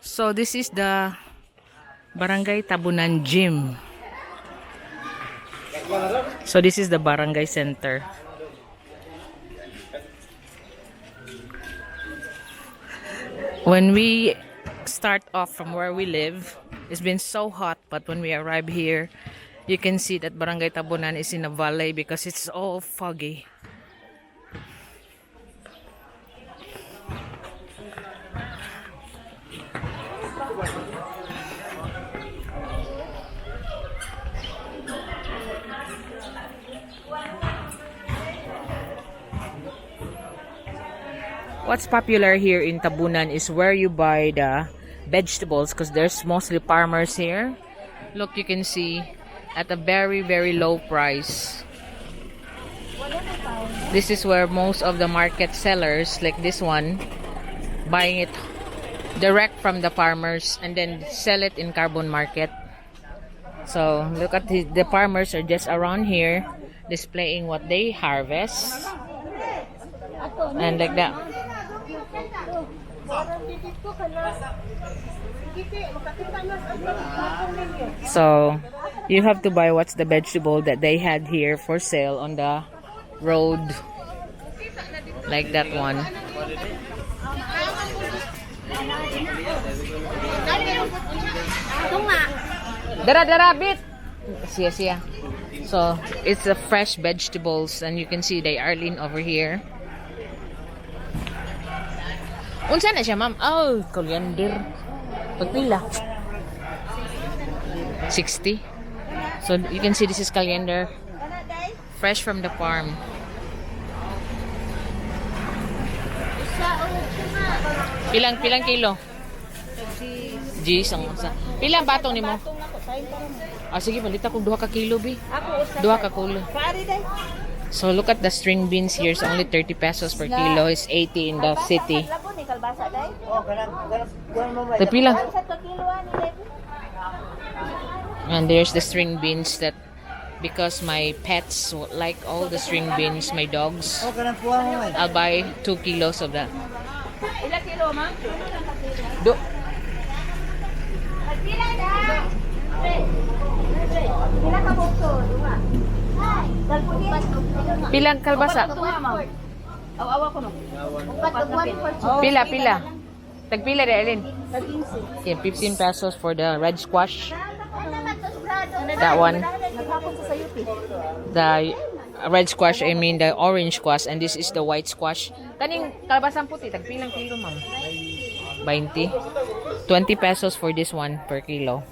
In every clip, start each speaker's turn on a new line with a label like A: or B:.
A: So this is the Barangay Tabunan gym. So this is the Barangay Center. When we start off from where we live, it's been so hot, but when we arrive here, you can see that Barangay Tabunan is in a valley because it's all foggy. What's popular here in Tabunan is where you buy the vegetables because there's mostly farmers here. Look, you can see at a very, very low price. This is where most of the market sellers, like this one, buying it direct from the farmers and then sell it in carbon market. So look at the farmers are just around here displaying what they harvest and like that. So you have to buy what's the vegetable that they had here for sale on the road, like that one. Dara bit. Siya. So it's a fresh vegetables and you can see they are lean over here. Unsa na siya, ma'am? Oh, coriander. Pagpila? 60. So you can see this is coriander. Fresh from the farm. Pilang kilo? Gis ang usa. Pilang batong nimo? Sige, balita kong 2 ka kilo bi. 2 ka kilo. So look at the string beans here. It's only 30 pesos per kilo. It's 80 in the city. Pila. And there's the string beans that because my pets like all the string beans, my dogs, I'll buy 2 kilos of that. Ilang kilo, ma'am? Pilang kalbasa? Pila. Tagpila rin, Alin? Yeah, 15 pesos for the red squash. That one. The red squash, I mean the orange squash, and this is the white squash. Kaning kalbasang puti, tagpilang kilo, ma'am? 20. 20 pesos for this one per kilo.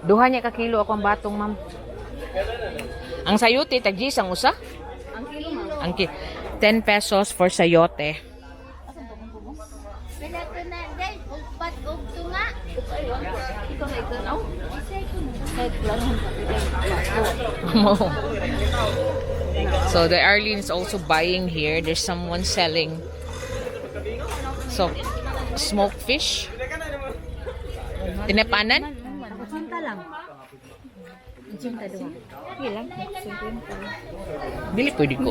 A: Duha niya ka kilo ako ang batong, ma'am. Ang sayote, tag-10 ang usa? Ang kilo, ma'am. Ang 10 pesos for sayote. So the Arlene is also buying here. There's someone selling smoked fish. Tinepanan? Dili pwede ko.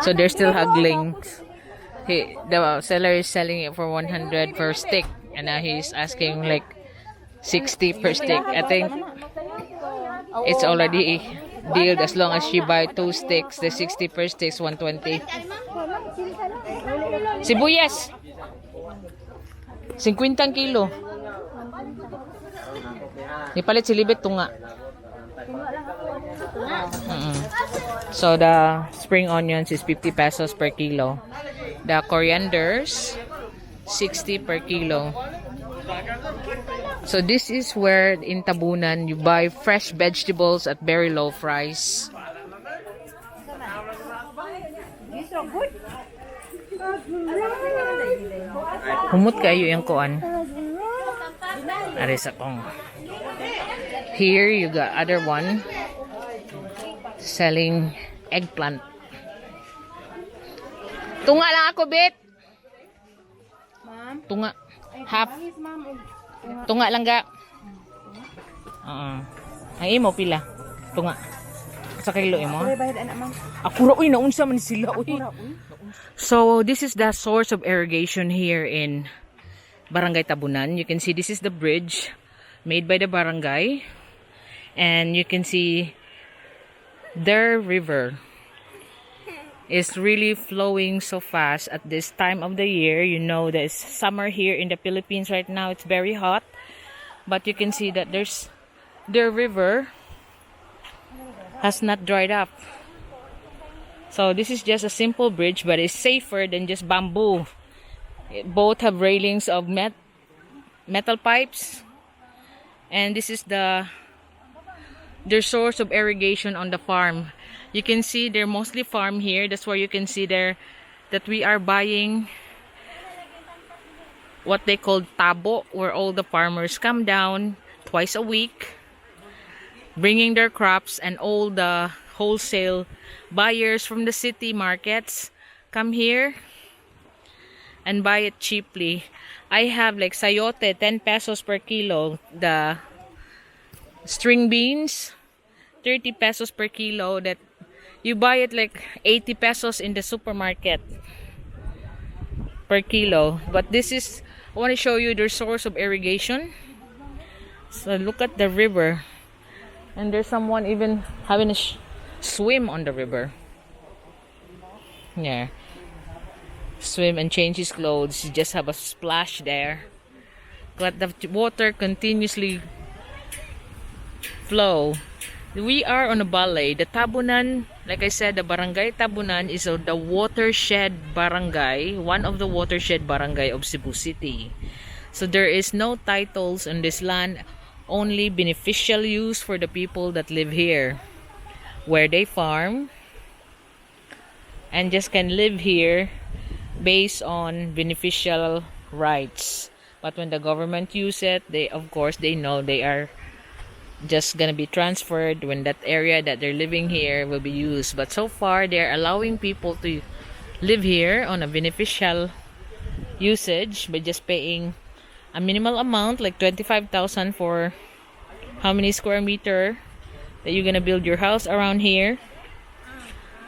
A: So they're still haggling. The seller is selling it for 100 per stick, and now he's asking like 60 per stick. I think it's already deal as long as she buy 2 sticks. The 60 per stick is 120. Sibuyas 50 kilo. Ipalit si Libet tunga. So the spring onions is 50 pesos per kilo. The corianders 60 per kilo. So this is where in Tabunan you buy fresh vegetables at very low price. Humot kayo yung kuan. Aris akong. Here you got other one selling eggplant. Tunga lang ako, bet. Ma'am? Tunga. Half. Tunga lang ga. Ay mo pila. Tunga. Sa kilo imo. Ako ra uy naunsa man sila uy. So this is the source of irrigation here in Barangay Tabunan. You can see this is the bridge made by the barangay. And you can see their river is really flowing so fast at this time of the year. You know, there's summer here in the Philippines right now. It's very hot. But you can see that their river has not dried up. So this is just a simple bridge, but it's safer than just bamboo. Both have railings of metal pipes. And this is their source of irrigation on the farm. You can see they're mostly farm here. That's where you can see there that we are buying what they call tabo, where all the farmers come down twice a week, bringing their crops, and all the wholesale buyers from the city markets come here and buy it cheaply. I have like sayote, 10 pesos per kilo. The string beans, 30 pesos per kilo. That you buy it like 80 pesos in the supermarket per kilo. But this is, I want to show you their source of irrigation. So look at the river. And there's someone even having a swim on the river. Yeah. Swim and change his clothes. You just have a splash there. But the water continuously flow. We are on a valley. The Tabunan, like I said, the Barangay Tabunan is the watershed barangay, one of the watershed barangay of Cebu City. So there is no titles on this land, only beneficial use for the people that live here, where they farm and just can live here based on beneficial rights. But when the government use it, they, of course, they know they are just gonna be transferred when that area that they're living here will be used. But so far they're allowing people to live here on a beneficial usage by just paying a minimal amount like 25,000 for how many square meter that you're gonna build your house around here.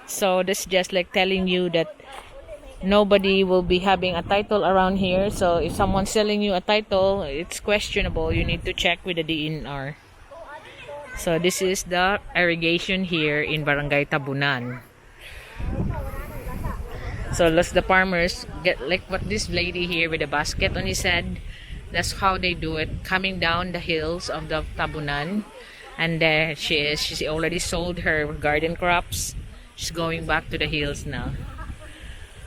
A: So that's just like telling you that nobody will be having a title around here. So if someone's selling you a title, it's questionable. You need to check with the DNR. So this is the irrigation here in Barangay Tabunan. So let's the farmers get like what this lady here with a basket on his head. That's how they do it, coming down the hills of the Tabunan. And there she is. She already sold her garden crops. She's going back to the hills now.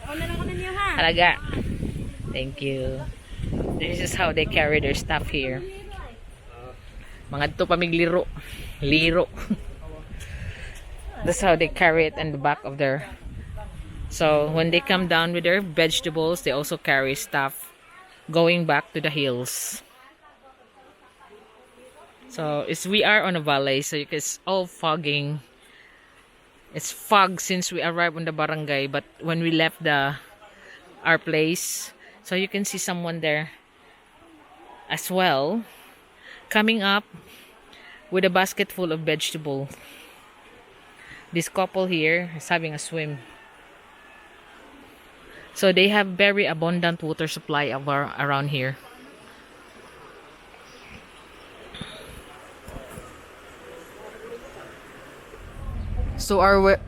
A: Alaga. Thank you. This is how they carry their stuff here. Mga to pamigliro. Liro. That's how they carry it in the back of their. So when they come down with their vegetables, they also carry stuff going back to the hills. So we are on a valley, so it's all fogging. It's fog since we arrived on the barangay, but when we left our place, so you can see someone there as well, coming up with a basket full of vegetable. This couple here is having a swim. So they have very abundant water supply around here. So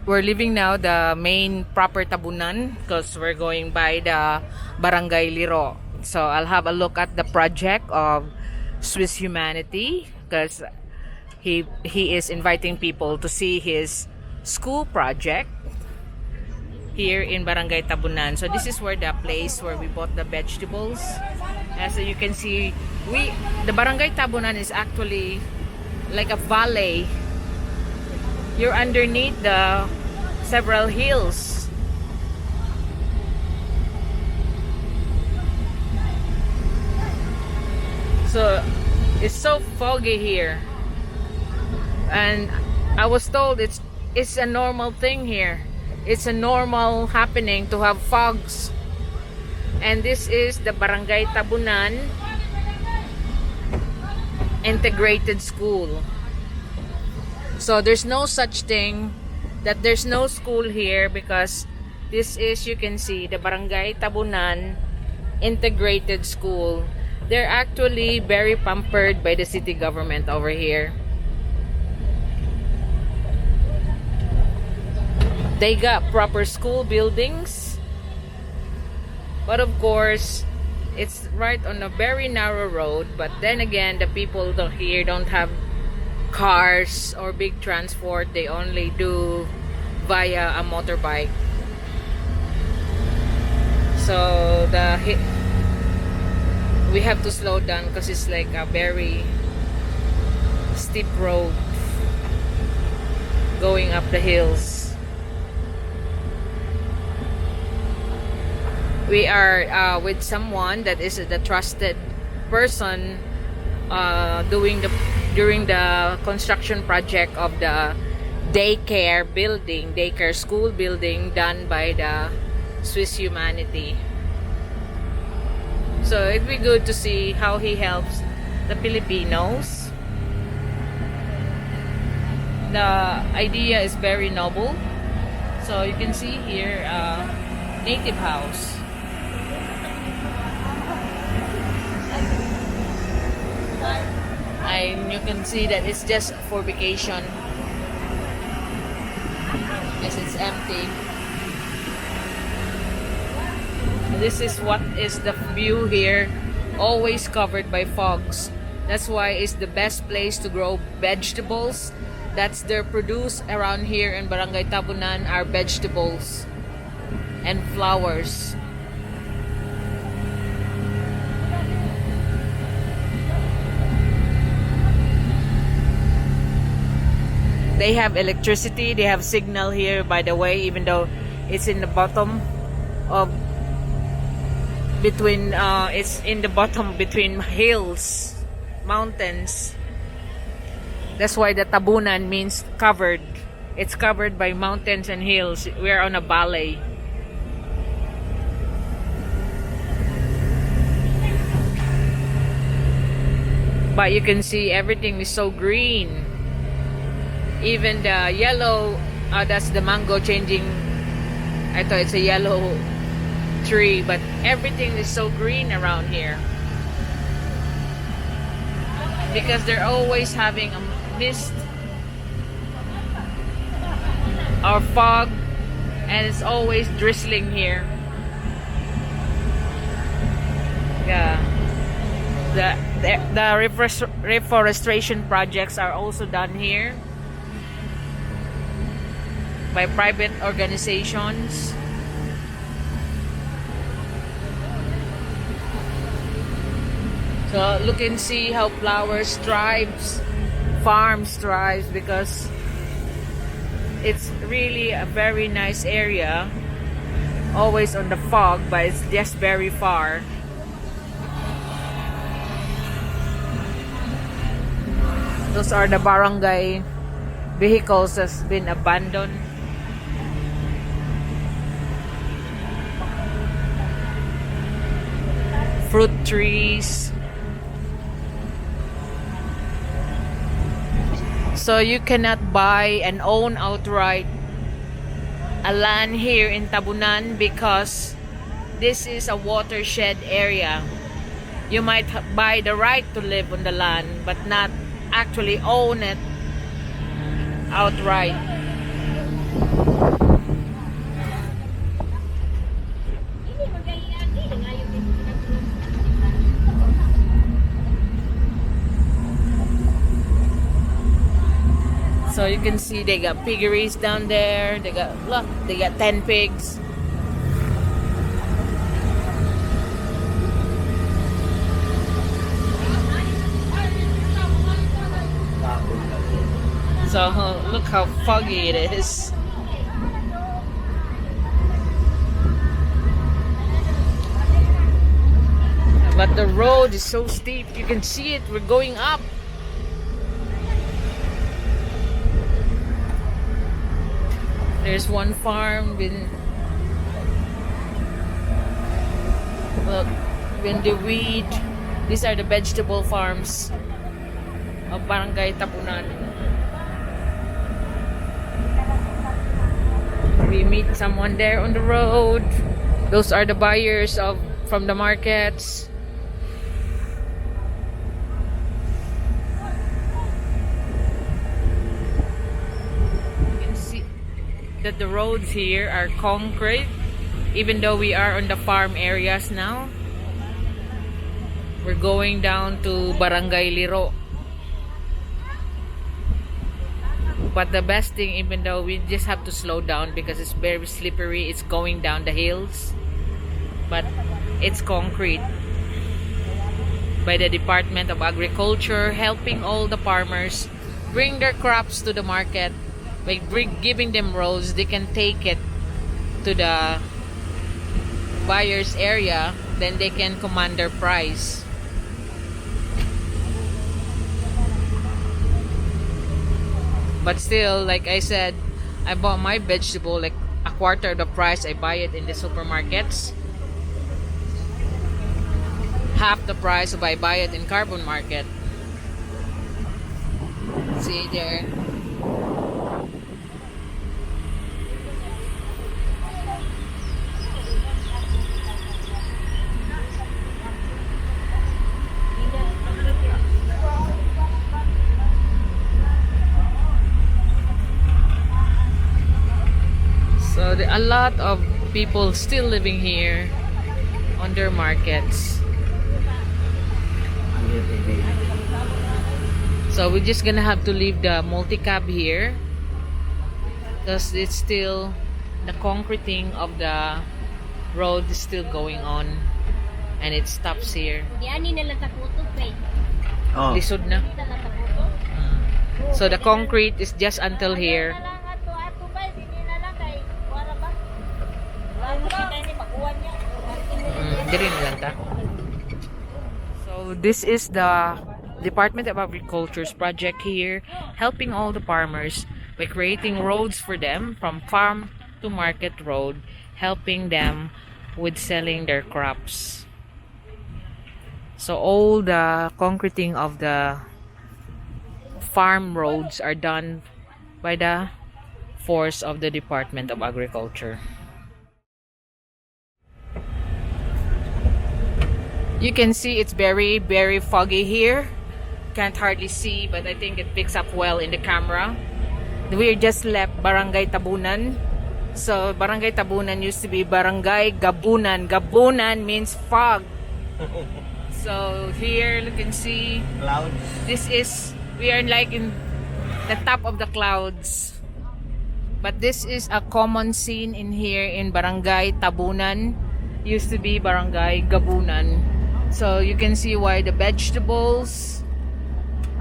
A: we're leaving now the main proper Tabunan because we're going by the Barangay Liro. So I'll have a look at the project of Swiss Humanity because he is inviting people to see his school project here in Barangay Tabunan. So this is where the place where we bought the vegetables. As you can see, the Barangay Tabunan is actually like a valley. You're underneath the several hills. So it's so foggy here. And I was told it's a normal thing here. It's a normal happening to have fogs. And this is the Barangay Tabunan Integrated School. So there's no such thing that there's no school here because This is, you can see, the Barangay Tabunan Integrated School. They're actually very pampered by the city government over here. They got proper school buildings, but of course it's right on a very narrow road. But then again, the people here don't have cars or big transport. They only do via a motorbike. So we have to slow down because it's like a very steep road going up the hills. We are with someone that is the trusted person during the construction project of the daycare school building done by the Swiss Humanity. So it'd be good to see how he helps the Filipinos. The idea is very noble. So you can see here native house. And you can see that it's just for vacation. Yes, it's empty. This is what is the view here, always covered by fogs. That's why it's the best place to grow vegetables. That's their produce around here in Barangay Tabunan are vegetables and flowers. They have electricity, they have signal here, by the way, even though it's in the bottom of between hills, mountains. That's why the Tabunan means covered. It's covered by mountains and hills. We're on a valley. But you can see everything is so green. Even the yellow, that's the mango changing. I thought it's a yellow tree, but everything is so green around here. Because they're always having a mist or fog, and it's always drizzling here. Yeah. The reforestation projects are also done here by private organizations. So look and see how flowers farms thrives, because it's really a very nice area. Always on the fog, but it's just very far. Those are the barangay vehicles that's been abandoned. Fruit trees. So you cannot buy and own outright a land here in Tabunan because this is a watershed area. You might buy the right to live on the land but not actually own it outright. So you can see they got piggeries down there. They got 10 pigs. So look how foggy it is. But the road is so steep. You can see it. We're going up. There's one farm with the weed. These are the vegetable farms of Barangay Tabunan. we meet someone there on the road. Those are the buyers of from the markets. You can see that the roads here are concrete, even though we are on the farm areas now. We're going down to Barangay Liro. But the best thing, even though we just have to slow down because it's very slippery, it's going down the hills. But it's concrete. By the Department of Agriculture, helping all the farmers bring their crops to the market. By giving them roads, they can take it to the buyer's area. Then they can command their price. But still, like I said, I bought my vegetable like a quarter of the price I buy it in the supermarkets. Half the price if I buy it in carbon market. See there. So a lot of people still living here on their markets. So we're just gonna have to leave the multi-cab here because it's still the concreting of the road is still going on and it stops here. Oh. Lisod na. So the concrete is just until here. So this is the Department of Agriculture's project here, helping all the farmers by creating roads for them from farm to market road, helping them with selling their crops. So all the concreting of the farm roads are done by the force of the Department of Agriculture. You can see it's very, very foggy here. Can't hardly see, but I think it picks up well in the camera. We just left Barangay Tabunan. So Barangay Tabunan used to be Barangay Gabunan. Gabunan means fog. So here you can see clouds. We are like in the top of the clouds. But this is a common scene in here in Barangay Tabunan. Used to be Barangay Gabunan. So you can see why the vegetables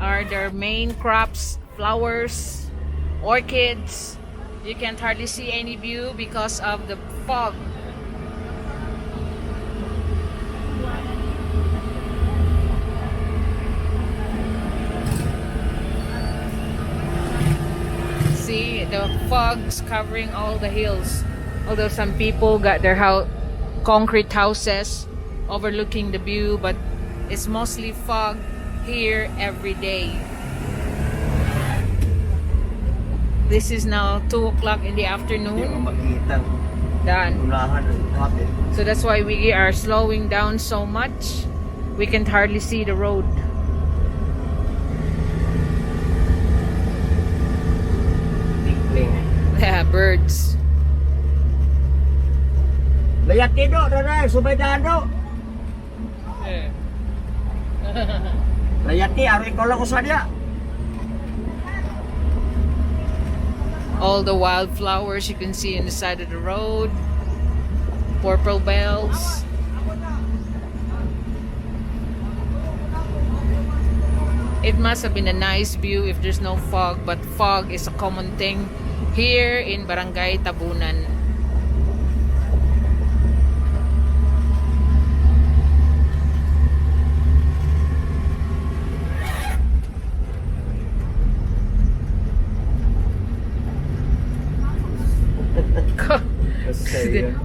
A: are their main crops, flowers, orchids. You can't hardly see any view because of the fog. See, the fog's covering all the hills. Although some people got their concrete houses overlooking the view, but it's mostly fog here every day. This is now 2 o'clock in the afternoon. Done. So that's why we are slowing down so much. We can hardly see the road. Yeah, birds.
B: Layatido, Rara, subaydado. Layati, ari ko lang ko sadya.
A: All the wildflowers you can see in the side of the road. Purple bells. It must have been a nice view if there's no fog, but fog is a common thing here in Barangay Tabunan.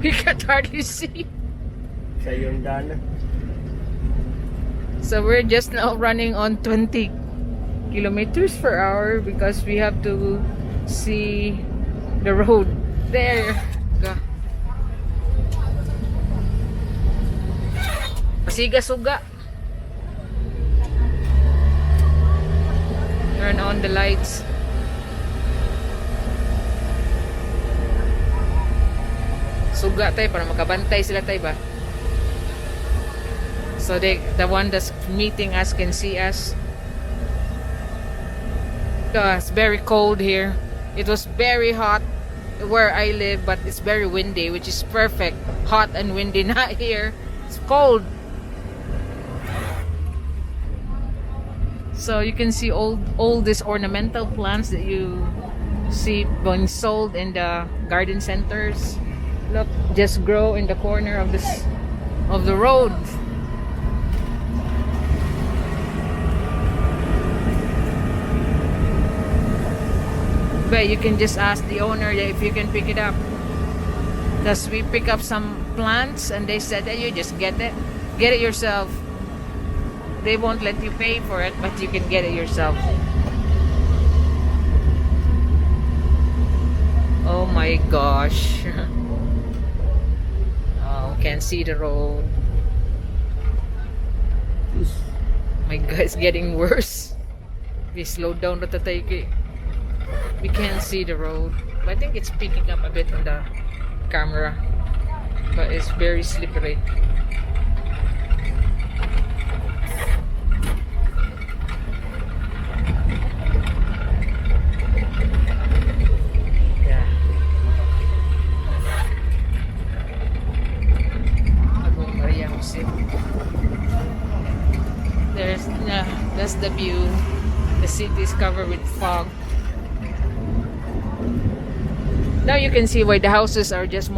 A: We can hardly see. So we're just now running on 20 kilometers per hour because we have to see the road. There. Go. Pasiga-suga. Turn on the lights. Suga tayo para makabantay sila tayo ba? So the one that's meeting us can see us. It's very cold here. It was very hot where I live, but it's very windy, which is perfect. Hot and windy, not here. It's cold. So you can see all these ornamental plants that you see being sold in the garden centers. Look, just grow in the corner of the road. But you can just ask the owner if you can pick it up. Because we pick up some plants and they said that you just get it yourself. They won't let you pay for it, but you can get it yourself. Oh my gosh. Oh, can't see the road. My God, it's getting worse. We slowed down the tatayki. We can't see the road. But I think it's picking up a bit on the camera. But it's very slippery. Yeah. Maria Jose. That's the view. The city is covered with fog. Now you can see why the houses are just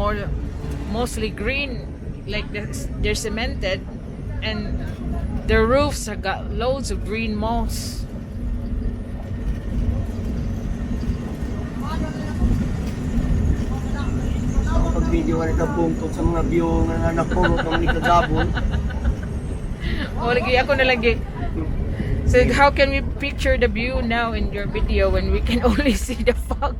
A: mostly green, like they're cemented, and their roofs have got loads of green moss.
B: Pag-video ka bungtot sa mga view na napulot ng Nikagabon.
A: Oh, lagi ako na lagi. So how can we picture the view now in your video when we can only see the fog?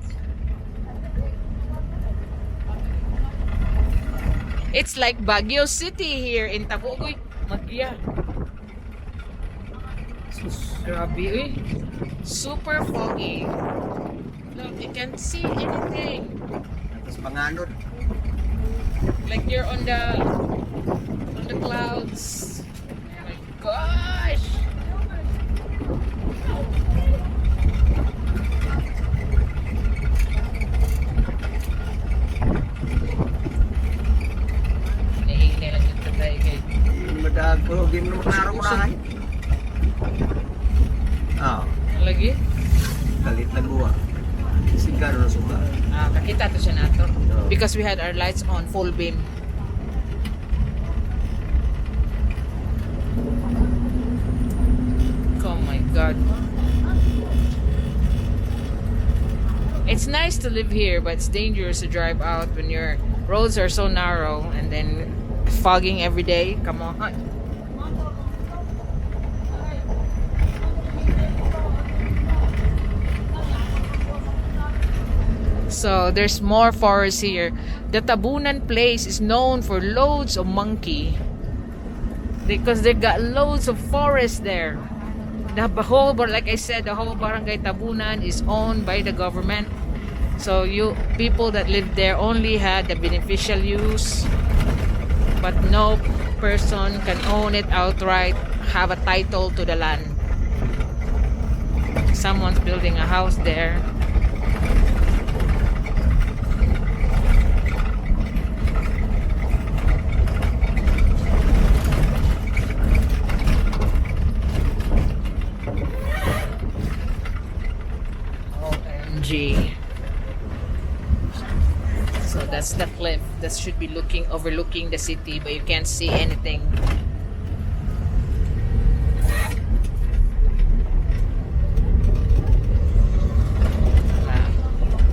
A: It's like Baguio City here in Tabunan. Magya. Grabe, eh. Super foggy. Look, you can't see anything.
B: Tapos panganod.
A: Like you're on the clouds. Oh my gosh.
B: Pero di mo naman naroon.
A: Lagi?
B: Kalit na buwa. Sigaro na suga.
A: Kakita to siya nato. Because we had our lights on full beam. Oh my God. It's nice to live here, but it's dangerous to drive out when your roads are so narrow and then fogging every day. Come on. So there's more forest here. The Tabunan place is known for loads of monkey because they got loads of forest there. The whole, like I said, the whole Barangay Tabunan is owned by the government. So people that live there only had the beneficial use, but no person can own it outright, have a title to the land. Someone's building a house there. So that's the cliff that should be overlooking the city, but you can't see anything.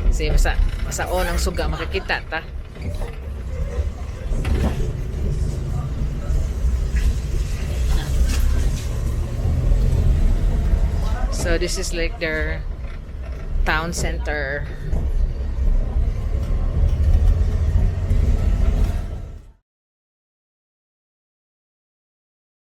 A: Kasi masa onang suga makikita ta. So this is like their town center.